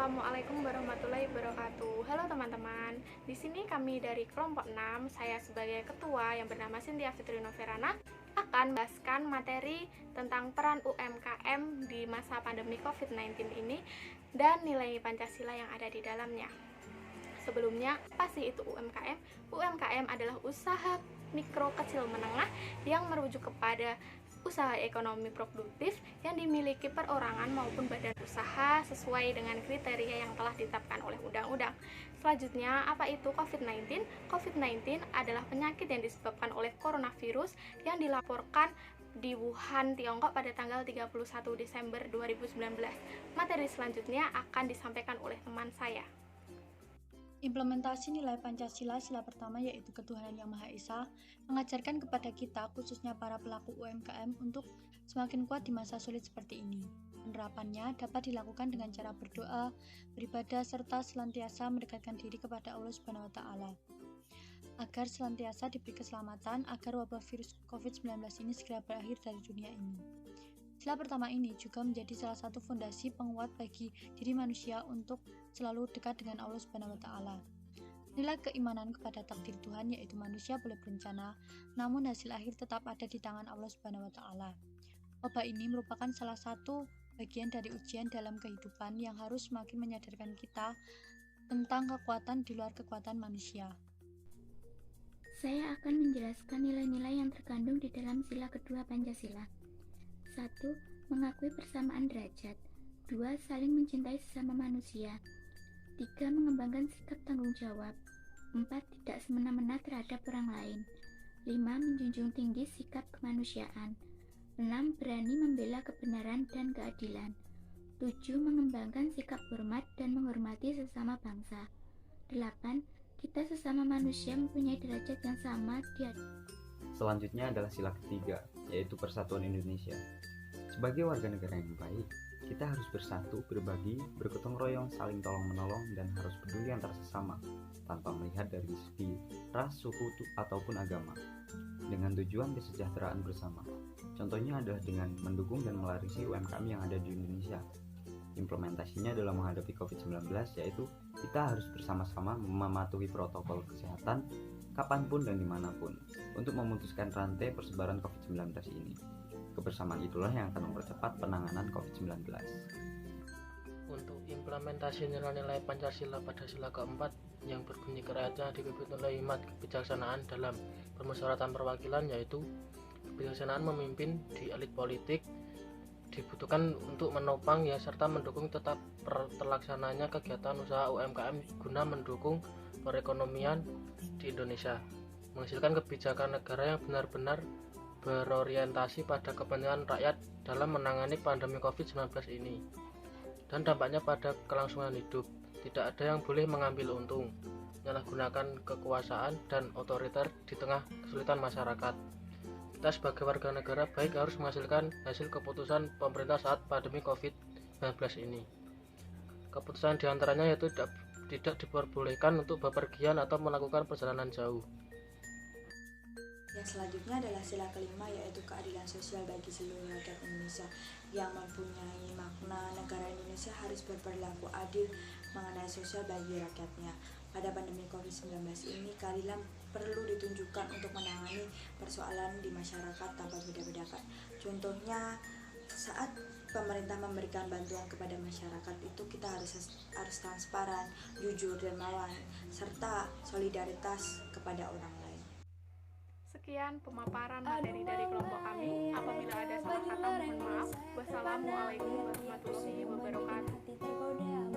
Assalamualaikum warahmatullahi wabarakatuh. Halo teman-teman. Di sini kami dari kelompok 6, saya sebagai ketua yang bernama Cynthia Fitri Noverana akan membahaskan materi tentang peran UMKM di masa pandemi COVID-19 ini dan nilai Pancasila yang ada di dalamnya. Sebelumnya, apa sih itu UMKM? UMKM adalah usaha mikro kecil menengah yang merujuk kepada usaha ekonomi produktif yang dimiliki perorangan maupun badan usaha sesuai dengan kriteria yang telah ditetapkan oleh undang-undang. Selanjutnya, apa itu COVID-19? COVID-19 adalah penyakit yang disebabkan oleh coronavirus yang dilaporkan di Wuhan, Tiongkok pada tanggal 31 Desember 2019. Materi selanjutnya akan disampaikan oleh teman saya. Implementasi nilai Pancasila sila pertama yaitu ketuhanan yang Maha Esa mengajarkan kepada kita khususnya para pelaku UMKM untuk semakin kuat di masa sulit seperti ini. Penerapannya dapat dilakukan dengan cara berdoa, beribadah serta senantiasa mendekatkan diri kepada Allah Subhanahu wa taala agar senantiasa diberi keselamatan agar wabah virus COVID-19 ini segera berakhir dari dunia ini. Sila pertama ini juga menjadi salah satu fondasi penguat bagi diri manusia untuk selalu dekat dengan Allah Subhanahu wa taala. Nilai keimanan kepada takdir Tuhan yaitu manusia boleh berencana, namun hasil akhir tetap ada di tangan Allah Subhanahu wa taala. Wabah ini merupakan salah satu bagian dari ujian dalam kehidupan yang harus semakin menyadarkan kita tentang kekuatan di luar kekuatan manusia. Saya akan menjelaskan nilai-nilai yang terkandung di dalam sila kedua Pancasila. 1. Mengakui persamaan derajat. 2. Saling mencintai sesama manusia. 3. Mengembangkan sikap tanggung jawab. 4. Tidak semena-mena terhadap orang lain. 5. Menjunjung tinggi sikap kemanusiaan. 6. Berani membela kebenaran dan keadilan. 7. Mengembangkan sikap hormat dan menghormati sesama bangsa. 8. Kita sesama manusia mempunyai derajat yang sama di Selanjutnya adalah sila ketiga, yaitu Persatuan Indonesia. Sebagai warga negara yang baik, kita harus bersatu, berbagi, bergotong royong, saling tolong-menolong, dan harus peduli antar sesama, tanpa melihat dari segi ras, suku, ataupun agama, dengan tujuan kesejahteraan bersama. Contohnya adalah dengan mendukung dan melarisi UMKM yang ada di Indonesia. Implementasinya dalam menghadapi COVID-19 yaitu kita harus bersama-sama mematuhi protokol kesehatan kapanpun dan dimanapun untuk memutuskan rantai persebaran COVID-19 ini. Kebersamaan itulah yang akan mempercepat penanganan COVID-19. Untuk implementasi nilai-nilai Pancasila pada sila keempat yang berbunyi kerakyatan dipimpin oleh hikmat kebijaksanaan dalam permusyawaratan perwakilan, yaitu kebijaksanaan memimpin di elit politik dibutuhkan untuk menopang serta mendukung tetap terlaksananya kegiatan usaha UMKM guna mendukung perekonomian di Indonesia, menghasilkan kebijakan negara yang benar-benar berorientasi pada kepentingan rakyat dalam menangani pandemi COVID-19 ini dan dampaknya pada kelangsungan hidup. Tidak ada yang boleh mengambil untung, menyalahgunakan kekuasaan dan otoriter di tengah kesulitan masyarakat. Kita sebagai warga negara baik harus menghasilkan hasil keputusan pemerintah saat pandemi COVID-19 ini. Keputusan diantaranya yaitu tidak diperbolehkan untuk bepergian atau melakukan perjalanan jauh. Yang selanjutnya adalah sila kelima yaitu keadilan sosial bagi seluruh rakyat Indonesia, yang mempunyai makna negara Indonesia harus berperilaku adil mengenai sosial bagi rakyatnya. Pada pandemi COVID-19 ini, keadilan perlu ditunjukkan untuk menangani persoalan di masyarakat tanpa beda-bedakan. Contohnya, saat pemerintah memberikan bantuan kepada masyarakat itu kita harus transparan, jujur dan mawan, serta solidaritas kepada orang lain. Sekian pemaparan materi dari kelompok kami. Apabila ada salah kata mohon maaf. Wassalamualaikum warahmatullahi wabarakatuh.